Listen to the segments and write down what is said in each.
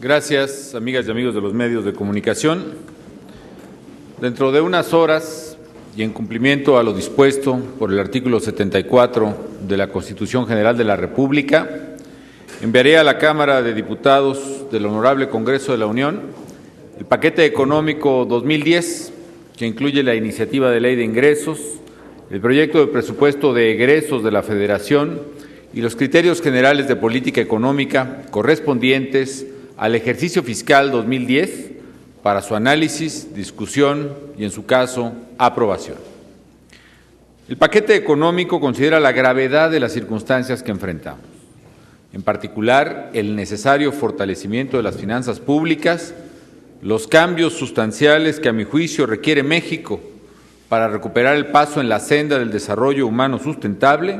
Gracias, amigas y amigos de los medios de comunicación. Dentro de unas horas y en cumplimiento a lo dispuesto por el artículo 74 de la Constitución General de la República, enviaré a la Cámara de Diputados del Honorable Congreso de la Unión el paquete económico 2010, que incluye la iniciativa de ley de ingresos, el proyecto de presupuesto de egresos de la Federación y los criterios generales de política económica correspondientes al ejercicio fiscal 2010 para su análisis, discusión y, en su caso, aprobación. El paquete económico considera la gravedad de las circunstancias que enfrentamos, en particular el necesario fortalecimiento de las finanzas públicas, los cambios sustanciales que a mi juicio requiere México para recuperar el paso en la senda del desarrollo humano sustentable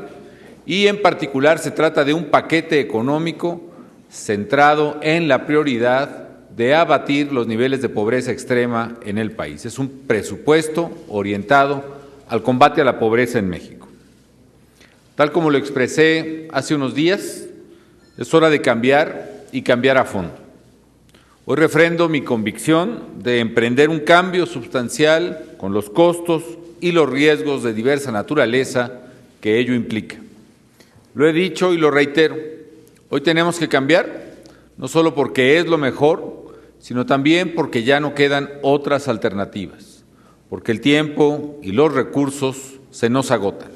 y, en particular, se trata de un paquete económico centrado en la prioridad de abatir los niveles de pobreza extrema en el país. Es un presupuesto orientado al combate a la pobreza en México. Tal como lo expresé hace unos días, es hora de cambiar y cambiar a fondo. Hoy refrendo mi convicción de emprender un cambio sustancial con los costos y los riesgos de diversa naturaleza que ello implica. Lo he dicho y lo reitero. Hoy tenemos que cambiar, no solo porque es lo mejor, sino también porque ya no quedan otras alternativas, porque el tiempo y los recursos se nos agotan.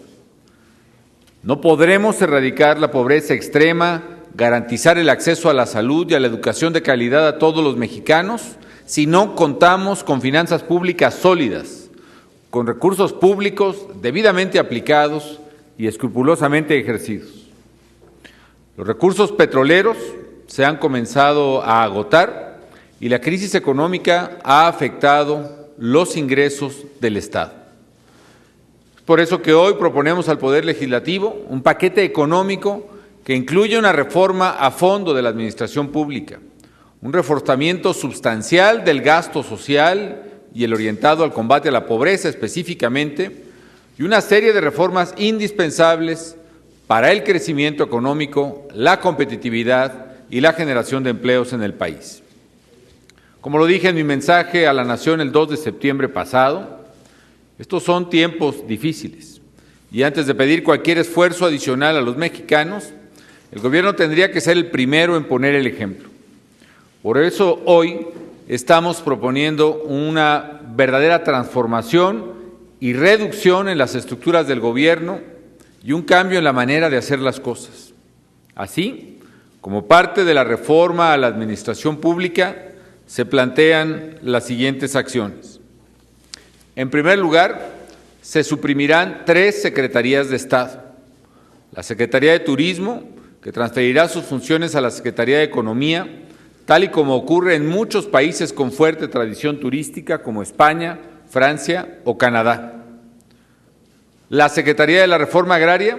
No podremos erradicar la pobreza extrema, garantizar el acceso a la salud y a la educación de calidad a todos los mexicanos si no contamos con finanzas públicas sólidas, con recursos públicos debidamente aplicados y escrupulosamente ejercidos. Los recursos petroleros se han comenzado a agotar y la crisis económica ha afectado los ingresos del Estado. Es por eso que hoy proponemos al Poder Legislativo un paquete económico que incluye una reforma a fondo de la administración pública, un reforzamiento sustancial del gasto social y el orientado al combate a la pobreza específicamente, y una serie de reformas indispensables para el crecimiento económico, la competitividad y la generación de empleos en el país. Como lo dije en mi mensaje a la Nación el 2 de septiembre pasado, estos son tiempos difíciles y antes de pedir cualquier esfuerzo adicional a los mexicanos, el gobierno tendría que ser el primero en poner el ejemplo. Por eso hoy estamos proponiendo una verdadera transformación y reducción en las estructuras del gobierno y un cambio en la manera de hacer las cosas. Así, como parte de la reforma a la administración pública, se plantean las siguientes acciones. En primer lugar, se suprimirán 3 secretarías de Estado. La Secretaría de Turismo, que transferirá sus funciones a la Secretaría de Economía, tal y como ocurre en muchos países con fuerte tradición turística como España, Francia o Canadá. La Secretaría de la Reforma Agraria,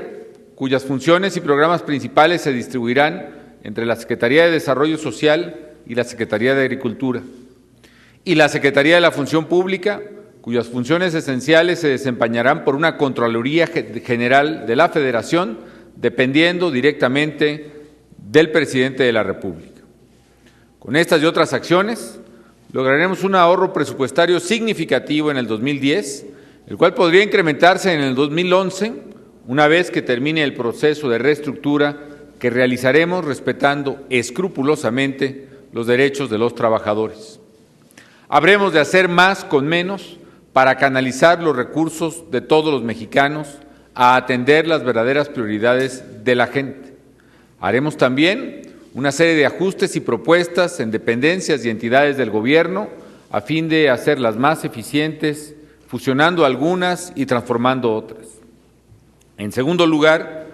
cuyas funciones y programas principales se distribuirán entre la Secretaría de Desarrollo Social y la Secretaría de Agricultura. Y la Secretaría de la Función Pública, cuyas funciones esenciales se desempeñarán por una Contraloría General de la Federación, dependiendo directamente del Presidente de la República. Con estas y otras acciones, lograremos un ahorro presupuestario significativo en el 2010, el cual podría incrementarse en el 2011, una vez que termine el proceso de reestructura que realizaremos respetando escrupulosamente los derechos de los trabajadores. Habremos de hacer más con menos para canalizar los recursos de todos los mexicanos a atender las verdaderas prioridades de la gente. Haremos también una serie de ajustes y propuestas en dependencias y entidades del gobierno a fin de hacerlas más eficientes, fusionando algunas y transformando otras. En segundo lugar,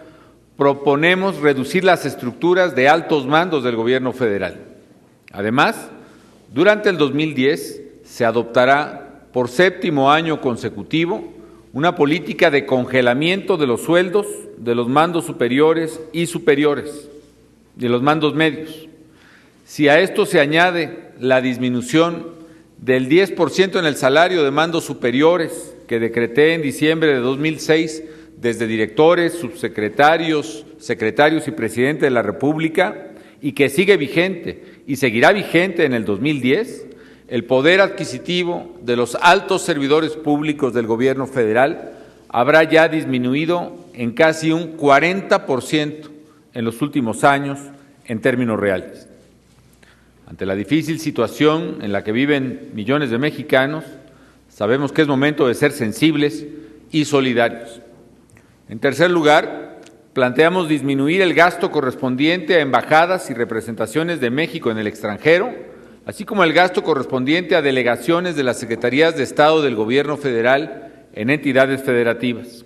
proponemos reducir las estructuras de altos mandos del gobierno federal. Además, durante el 2010 se adoptará por 7º año consecutivo una política de congelamiento de los sueldos de los mandos superiores y superiores, de los mandos medios. Si a esto se añade la disminución del 10% en el salario de mandos superiores que decreté en diciembre de 2006 desde directores, subsecretarios, secretarios y presidente de la República, y que sigue vigente y seguirá vigente en el 2010, el poder adquisitivo de los altos servidores públicos del gobierno federal habrá ya disminuido en casi un 40% en los últimos años en términos reales. Ante la difícil situación en la que viven millones de mexicanos, sabemos que es momento de ser sensibles y solidarios. En tercer lugar, planteamos disminuir el gasto correspondiente a embajadas y representaciones de México en el extranjero, así como el gasto correspondiente a delegaciones de las Secretarías de Estado del Gobierno Federal en entidades federativas.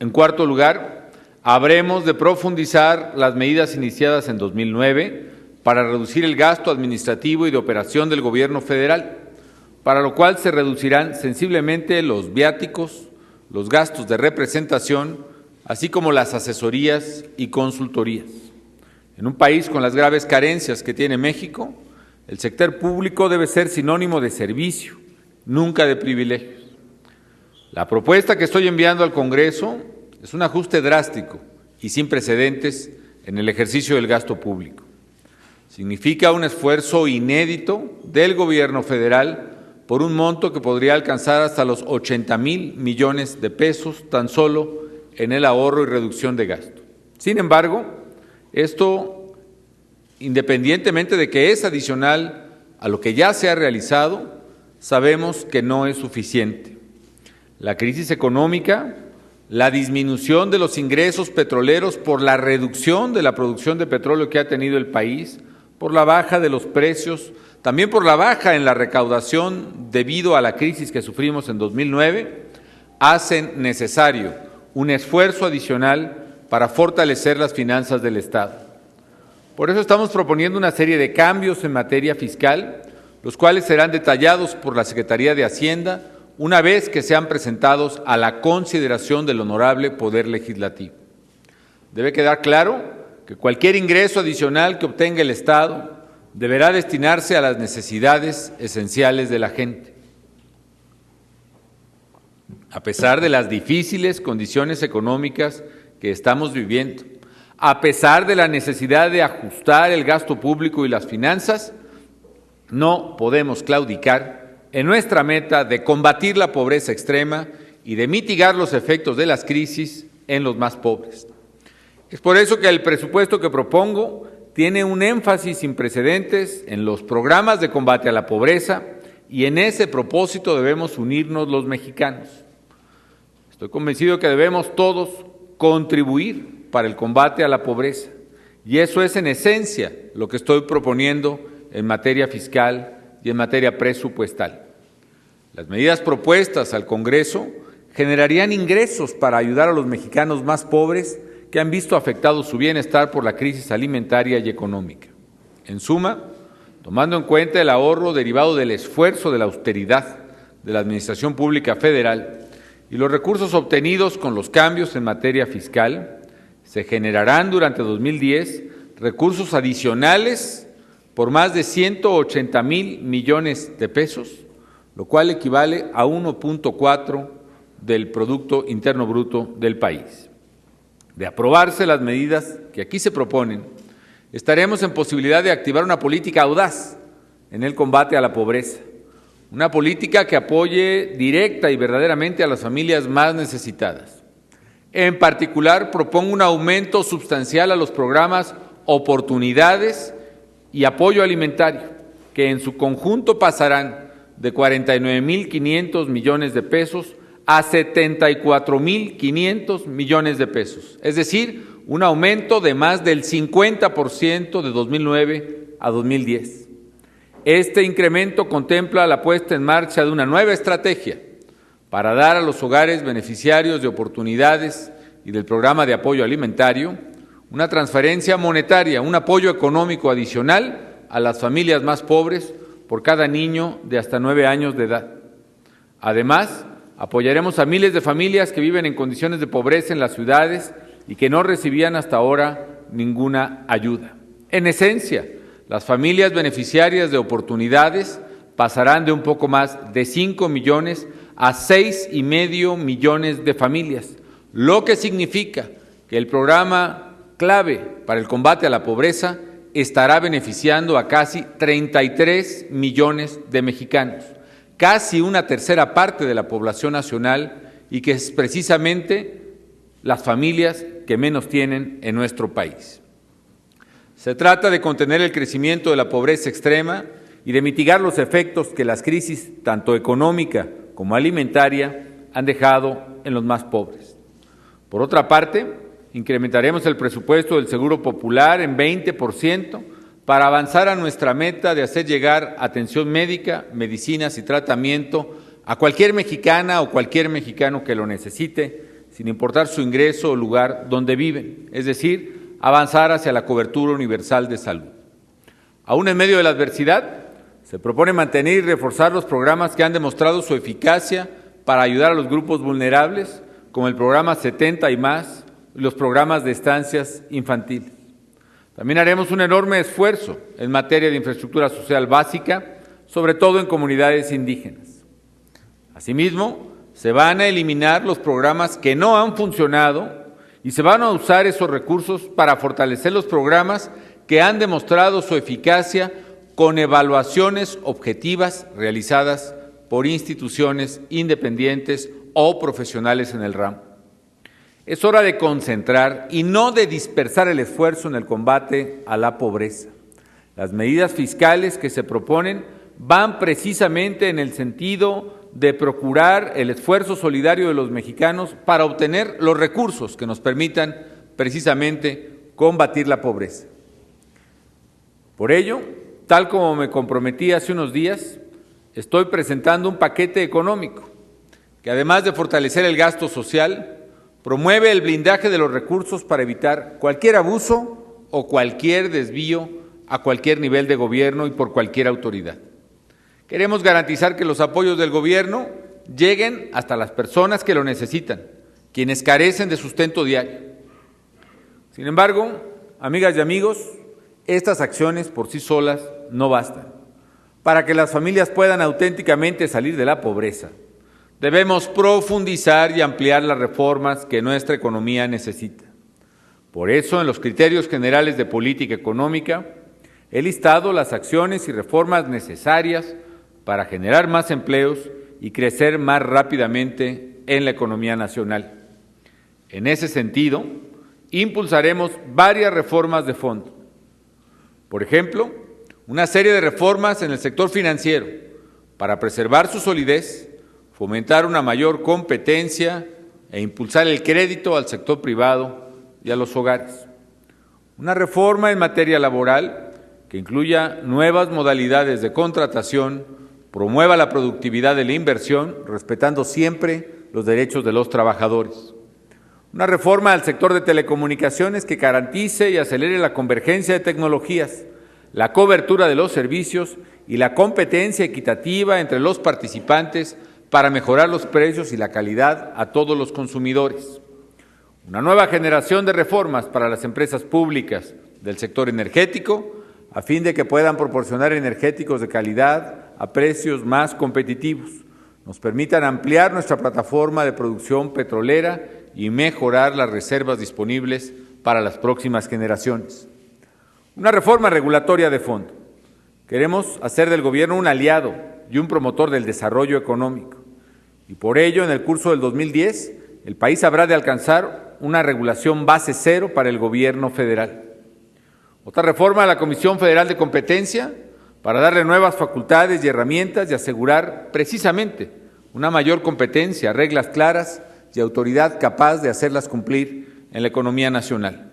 En cuarto lugar, habremos de profundizar las medidas iniciadas en 2009 para reducir el gasto administrativo y de operación del Gobierno federal, para lo cual se reducirán sensiblemente los viáticos, los gastos de representación, así como las asesorías y consultorías. En un país con las graves carencias que tiene México, el sector público debe ser sinónimo de servicio, nunca de privilegios. La propuesta que estoy enviando al Congreso es un ajuste drástico y sin precedentes en el ejercicio del gasto público. Significa un esfuerzo inédito del Gobierno federal por un monto que podría alcanzar hasta los 80,000 millones de pesos tan solo en el ahorro y reducción de gasto. Sin embargo, esto, independientemente de que es adicional a lo que ya se ha realizado, sabemos que no es suficiente. La crisis económica, la disminución de los ingresos petroleros por la reducción de la producción de petróleo que ha tenido el país, por la baja de los precios, también por la baja en la recaudación debido a la crisis que sufrimos en 2009, hacen necesario un esfuerzo adicional para fortalecer las finanzas del Estado. Por eso estamos proponiendo una serie de cambios en materia fiscal, los cuales serán detallados por la Secretaría de Hacienda una vez que sean presentados a la consideración del honorable Poder Legislativo. Debe quedar claro que cualquier ingreso adicional que obtenga el Estado deberá destinarse a las necesidades esenciales de la gente. A pesar de las difíciles condiciones económicas que estamos viviendo, a pesar de la necesidad de ajustar el gasto público y las finanzas, no podemos claudicar en nuestra meta de combatir la pobreza extrema y de mitigar los efectos de las crisis en los más pobres. Es por eso que el presupuesto que propongo tiene un énfasis sin precedentes en los programas de combate a la pobreza y en ese propósito debemos unirnos los mexicanos. Estoy convencido que debemos todos contribuir para el combate a la pobreza y eso es en esencia lo que estoy proponiendo en materia fiscal y en materia presupuestal. Las medidas propuestas al Congreso generarían ingresos para ayudar a los mexicanos más pobres que han visto afectado su bienestar por la crisis alimentaria y económica. En suma, tomando en cuenta el ahorro derivado del esfuerzo de la austeridad de la Administración Pública Federal y los recursos obtenidos con los cambios en materia fiscal, se generarán durante 2010 recursos adicionales por más de 180,000 millones de pesos, lo cual equivale a 1.4 del Producto Interno Bruto del país. De aprobarse las medidas que aquí se proponen, estaremos en posibilidad de activar una política audaz en el combate a la pobreza, una política que apoye directa y verdaderamente a las familias más necesitadas. En particular, propongo un aumento sustancial a los programas Oportunidades y Apoyo Alimentario, que en su conjunto pasarán de 49,500 millones de pesos a 74,500 millones de pesos, es decir, un aumento de más del 50% de 2009 a 2010. Este incremento contempla la puesta en marcha de una nueva estrategia para dar a los hogares beneficiarios de Oportunidades y del programa de apoyo alimentario una transferencia monetaria, un apoyo económico adicional a las familias más pobres por cada niño de hasta 9 años de edad. Además, apoyaremos a miles de familias que viven en condiciones de pobreza en las ciudades y que no recibían hasta ahora ninguna ayuda. En esencia, las familias beneficiarias de Oportunidades pasarán de un poco más de 5 millones a 6,5 millones de familias, lo que significa que el programa clave para el combate a la pobreza estará beneficiando a casi 33 millones de mexicanos, casi una tercera parte de la población nacional, y que es precisamente las familias que menos tienen en nuestro país. Se trata de contener el crecimiento de la pobreza extrema y de mitigar los efectos que las crisis, tanto económica como alimentaria, han dejado en los más pobres. Por otra parte, incrementaremos el presupuesto del Seguro Popular en 20% para avanzar a nuestra meta de hacer llegar atención médica, medicinas y tratamiento a cualquier mexicana o cualquier mexicano que lo necesite, sin importar su ingreso o lugar donde viven, es decir, avanzar hacia la cobertura universal de salud. Aún en medio de la adversidad, se propone mantener y reforzar los programas que han demostrado su eficacia para ayudar a los grupos vulnerables, como el programa 70 y más, y los programas de estancias infantiles. También haremos un enorme esfuerzo en materia de infraestructura social básica, sobre todo en comunidades indígenas. Asimismo, se van a eliminar los programas que no han funcionado y se van a usar esos recursos para fortalecer los programas que han demostrado su eficacia con evaluaciones objetivas realizadas por instituciones independientes o profesionales en el ramo. Es hora de concentrar y no de dispersar el esfuerzo en el combate a la pobreza. Las medidas fiscales que se proponen van precisamente en el sentido de procurar el esfuerzo solidario de los mexicanos para obtener los recursos que nos permitan precisamente combatir la pobreza. Por ello, tal como me comprometí hace unos días, estoy presentando un paquete económico que, además de fortalecer el gasto social, promueve el blindaje de los recursos para evitar cualquier abuso o cualquier desvío a cualquier nivel de gobierno y por cualquier autoridad. Queremos garantizar que los apoyos del gobierno lleguen hasta las personas que lo necesitan, quienes carecen de sustento diario. Sin embargo, amigas y amigos, estas acciones por sí solas no bastan. Para que las familias puedan auténticamente salir de la pobreza, debemos profundizar y ampliar las reformas que nuestra economía necesita. Por eso, en los criterios generales de política económica, he listado las acciones y reformas necesarias para generar más empleos y crecer más rápidamente en la economía nacional. En ese sentido, impulsaremos varias reformas de fondo. Por ejemplo, una serie de reformas en el sector financiero para preservar su solidez, fomentar una mayor competencia e impulsar el crédito al sector privado y a los hogares. Una reforma en materia laboral que incluya nuevas modalidades de contratación, promueva la productividad de la inversión, respetando siempre los derechos de los trabajadores. Una reforma al sector de telecomunicaciones que garantice y acelere la convergencia de tecnologías, la cobertura de los servicios y la competencia equitativa entre los participantes para mejorar los precios y la calidad a todos los consumidores. Una nueva generación de reformas para las empresas públicas del sector energético, a fin de que puedan proporcionar energéticos de calidad a precios más competitivos, nos permitan ampliar nuestra plataforma de producción petrolera y mejorar las reservas disponibles para las próximas generaciones. Una reforma regulatoria de fondo. Queremos hacer del gobierno un aliado y un promotor del desarrollo económico. Y por ello, en el curso del 2010, el país habrá de alcanzar una regulación base cero para el gobierno federal. Otra reforma a la Comisión Federal de Competencia para darle nuevas facultades y herramientas y asegurar precisamente una mayor competencia, reglas claras y autoridad capaz de hacerlas cumplir en la economía nacional.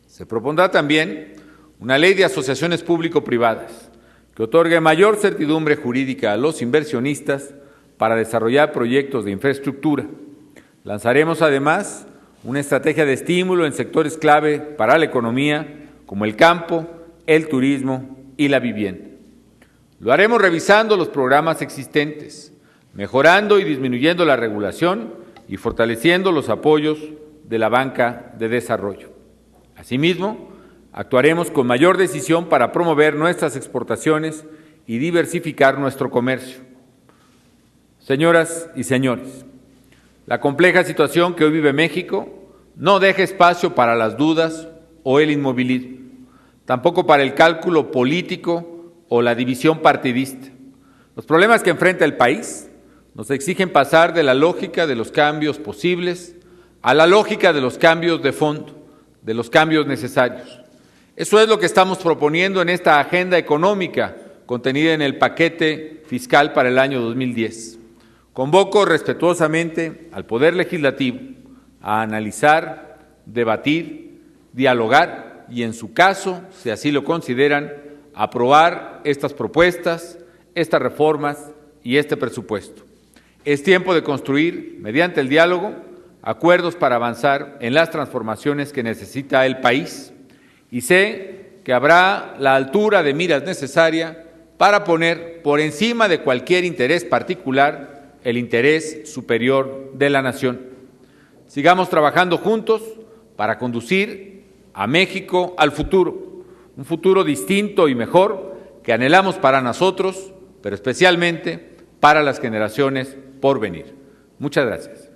Se propondrá también una ley de asociaciones público-privadas que otorgue mayor certidumbre jurídica a los inversionistas para desarrollar proyectos de infraestructura. Lanzaremos además una estrategia de estímulo en sectores clave para la economía, como el campo, el turismo y la vivienda. Lo haremos revisando los programas existentes, mejorando y disminuyendo la regulación y fortaleciendo los apoyos de la banca de desarrollo. Asimismo, actuaremos con mayor decisión para promover nuestras exportaciones y diversificar nuestro comercio. Señoras y señores, la compleja situación que hoy vive México no deja espacio para las dudas o el inmovilismo. tampoco para el cálculo político o la división partidista. Los problemas que enfrenta el país nos exigen pasar de la lógica de los cambios posibles a la lógica de los cambios de fondo, de los cambios necesarios. Eso es lo que estamos proponiendo en esta agenda económica contenida en el paquete fiscal para el año 2010. Convoco respetuosamente al Poder Legislativo a analizar, debatir, dialogar y, en su caso, si así lo consideran, aprobar estas propuestas, estas reformas y este presupuesto. Es tiempo de construir, mediante el diálogo, acuerdos para avanzar en las transformaciones que necesita el país, y sé que habrá la altura de miras necesaria para poner por encima de cualquier interés particular el interés superior de la nación. Sigamos trabajando juntos para conducir a México al futuro, un futuro distinto y mejor que anhelamos para nosotros, pero especialmente para las generaciones por venir. Muchas gracias.